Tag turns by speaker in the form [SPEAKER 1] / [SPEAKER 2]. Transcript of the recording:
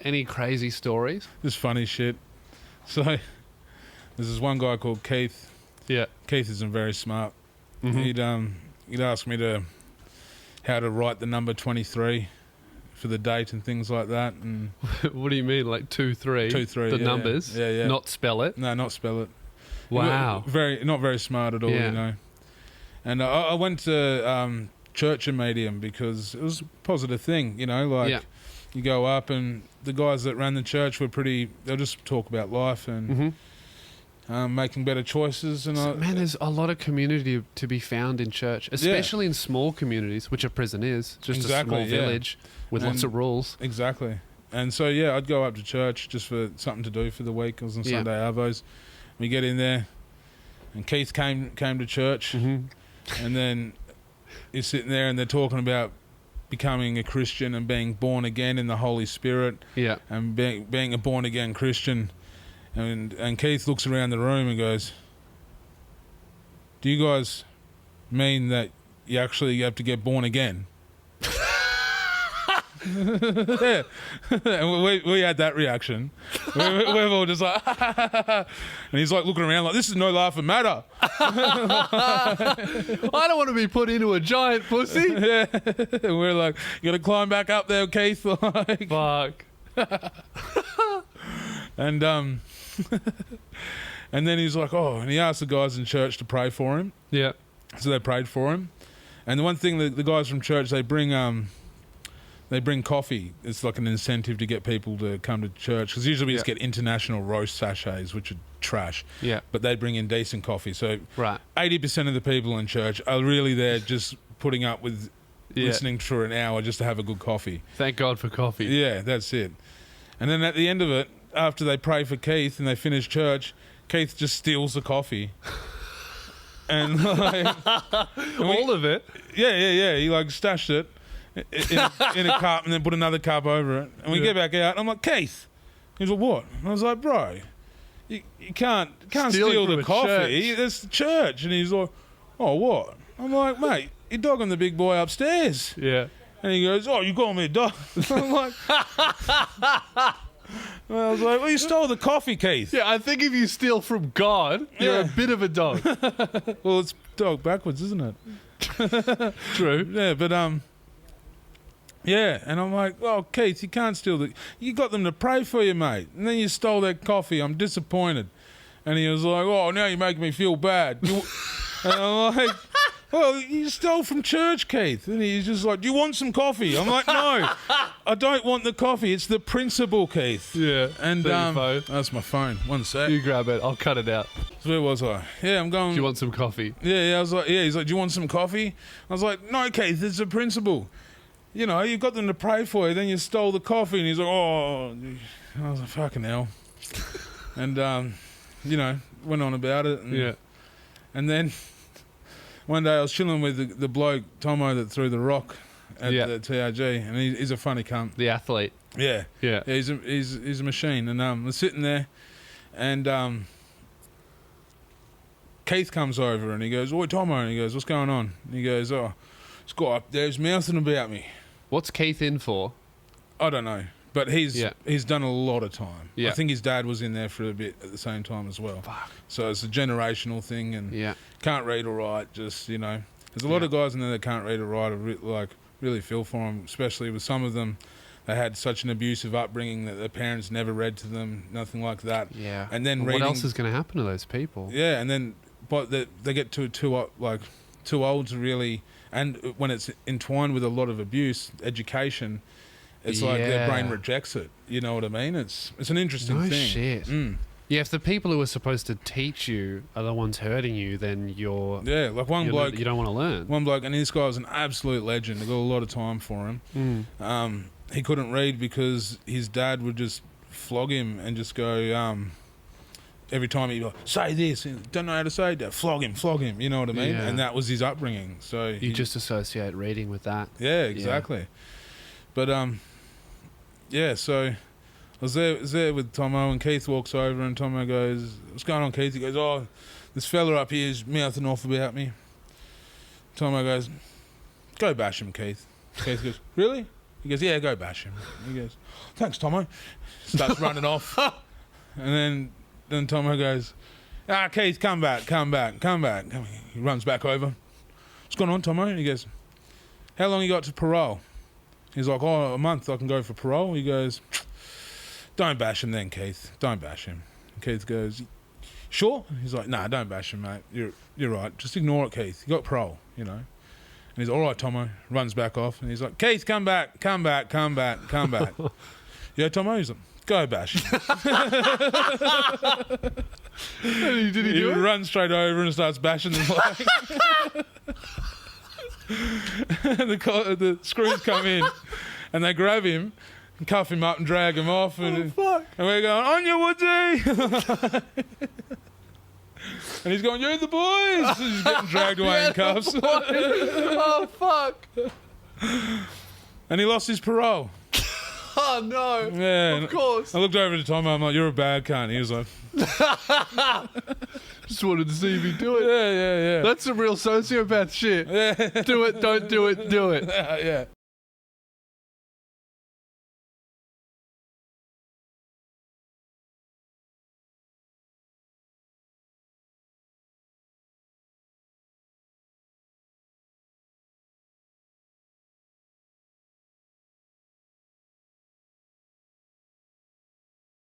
[SPEAKER 1] Any crazy stories?
[SPEAKER 2] Just funny shit. So there's this one guy called Keith.
[SPEAKER 1] Yeah.
[SPEAKER 2] Keith isn't very smart.
[SPEAKER 1] Mm-hmm.
[SPEAKER 2] He'd ask me how to write the number 23 for the date and things like that. And
[SPEAKER 1] What do you mean, like 2, 3?
[SPEAKER 2] 2, 3.
[SPEAKER 1] The numbers?
[SPEAKER 2] Yeah.
[SPEAKER 1] Not spell it?
[SPEAKER 2] No, not spell it.
[SPEAKER 1] Wow.
[SPEAKER 2] Not very smart at all,
[SPEAKER 1] Yeah.
[SPEAKER 2] you know. And I went to church and medium because it was a positive thing, you know. Like you go up and the guys that ran the church were they'll just talk about life and making better choices. And
[SPEAKER 1] Man, there's a lot of community to be found in church, especially in small communities, which a prison is, just a small village with lots of rules.
[SPEAKER 2] Exactly. And so, I'd go up to church just for something to do for the week. I was on Sunday Arvos. We get in there, and Keith came to church, and then he's sitting there, and they're talking about becoming a Christian and being born again in the Holy Spirit, and being a born again Christian. And Keith looks around the room and goes, "Do you guys mean that you actually have to get born again?" Yeah. And we had that reaction. We're all just like, and he's like looking around like, "This is no laughing matter."
[SPEAKER 1] I don't want to be put into a giant pussy.
[SPEAKER 2] Yeah. And we're like, "You got to climb back up there, Keith." Like,
[SPEAKER 1] fuck.
[SPEAKER 2] And and then he's like, and he asked the guys in church to pray for him.
[SPEAKER 1] Yeah.
[SPEAKER 2] So they prayed for him. And the one thing that the guys from church, they bring coffee. It's like an incentive to get people to come to church. Because usually we just get international roast sachets, which are trash.
[SPEAKER 1] Yeah.
[SPEAKER 2] But they bring in decent coffee. So
[SPEAKER 1] right.
[SPEAKER 2] 80% of the people in church are really there just putting up with listening for an hour just to have a good coffee.
[SPEAKER 1] Thank God for coffee.
[SPEAKER 2] Yeah, that's it. And then at the end of it, after they pray for Keith and they finish church, Keith just steals the coffee. And
[SPEAKER 1] all of it?
[SPEAKER 2] Yeah. He like stashed it in a cup and then put another cup over it. And we get back out. And I'm like, "Keith." He's like, "What?" And I was like, "Bro, you can't steal the coffee. It's the church." And he's like, "Oh, what?" I'm like, "Mate, you're dogging the big boy upstairs."
[SPEAKER 1] Yeah.
[SPEAKER 2] And he goes, "Oh, you call me a dog?" I'm like, well, I was like, "Well, you stole the coffee, Keith."
[SPEAKER 1] Yeah, I think if you steal from God, you're a bit of a dog.
[SPEAKER 2] Well, it's dog backwards, isn't it?
[SPEAKER 1] True.
[SPEAKER 2] Yeah, but yeah, and I'm like, "Oh, Keith, you can't steal you got them to pray for you, mate, and then you stole their coffee. I'm disappointed." And he was like, "Oh, now you make me feel bad." And I'm like, "Well, you stole from church, Keith." And he's just like, "Do you want some coffee?" I'm like, "No, I don't want the coffee. It's the principle, Keith."
[SPEAKER 1] Yeah.
[SPEAKER 2] And that's my phone. One sec.
[SPEAKER 1] You grab it. I'll cut it out.
[SPEAKER 2] So where was I? Yeah, I'm going.
[SPEAKER 1] Do you want some coffee?
[SPEAKER 2] Yeah. I was like, he's like, "Do you want some coffee?" I was like, "No, Keith, it's a principle. You know, you got them to pray for you, then you stole the coffee." And he's like, "Oh," I was like, "Fucking hell." And went on about it. And then one day I was chilling with the bloke Tomo that threw the rock at the TRG, and he's a funny cunt.
[SPEAKER 1] The athlete.
[SPEAKER 2] Yeah.
[SPEAKER 1] Yeah.
[SPEAKER 2] He's a machine. And we're sitting there, and Keith comes over and he goes, "Oi, Tomo," and he goes, "What's going on?" And he goes, "Oh, this guy up there's mouthing about me."
[SPEAKER 1] What's Keith in for?
[SPEAKER 2] I don't know, but he's done a lot of time.
[SPEAKER 1] Yeah.
[SPEAKER 2] I think his dad was in there for a bit at the same time as well.
[SPEAKER 1] Fuck.
[SPEAKER 2] So it's a generational thing, and can't read or write. Just there's a lot of guys in there that can't read or write. Really feel for them, especially with some of them. They had such an abusive upbringing that their parents never read to them, nothing like that.
[SPEAKER 1] Yeah.
[SPEAKER 2] And then
[SPEAKER 1] what else is going to happen to those people?
[SPEAKER 2] Yeah, and then but they get too old to really. And when it's entwined with a lot of abuse, education, it's like their brain rejects it. You know what I mean? It's an interesting thing.
[SPEAKER 1] No shit. Yeah, if the people who are supposed to teach you are the ones hurting you, then
[SPEAKER 2] like one bloke
[SPEAKER 1] you don't want to learn.
[SPEAKER 2] One bloke, and this guy was an absolute legend. I got a lot of time for him. He couldn't read because his dad would just flog him and just go. Every time he'd be like, "Say this," and don't know how to say that. Flog him. You know what I mean?
[SPEAKER 1] Yeah.
[SPEAKER 2] And that was his upbringing. So
[SPEAKER 1] you just associate reading with that.
[SPEAKER 2] Yeah, exactly. Yeah. But so I was there with Tomo, and Keith walks over, and Tomo goes, "What's going on, Keith?" He goes, "Oh, this fella up here is mouthing off about me." Tomo goes, "Go bash him, Keith." Keith goes, "Really?" He goes, yeah, go bash him. He goes, thanks, Tomo. Starts running off. And then Tomo goes, Keith, come back. He runs back over. What's going on, Tomo? He goes, how long you got to parole? He's like, a month I can go for parole. He goes, don't bash him then, Keith. Don't bash him. And Keith goes, sure? He's like, nah, don't bash him, mate. You're right. Just ignore it, Keith. You got parole, you know. And he's like, all right, Tomo. Runs back off. And he's like, Keith, come back. Yeah, Tomo? He's like, go bash him.
[SPEAKER 1] Did he do it?
[SPEAKER 2] Runs straight over and starts bashing the leg. And the screws come in and they grab him and cuff him up and drag him off. And,
[SPEAKER 1] fuck.
[SPEAKER 2] And we're going, on you, Woodsy! And he's going, you're the boys! He's getting dragged away in cuffs.
[SPEAKER 1] Oh, fuck.
[SPEAKER 2] And he lost his parole.
[SPEAKER 1] Oh, no.
[SPEAKER 2] Yeah.
[SPEAKER 1] Of course.
[SPEAKER 2] I looked over to Tom, I'm like, you're a bad cunt. He was like...
[SPEAKER 1] Just wanted to see me do it.
[SPEAKER 2] Yeah.
[SPEAKER 1] That's some real sociopath shit.
[SPEAKER 2] Yeah.
[SPEAKER 1] Do it, don't do it, do it.
[SPEAKER 2] Yeah.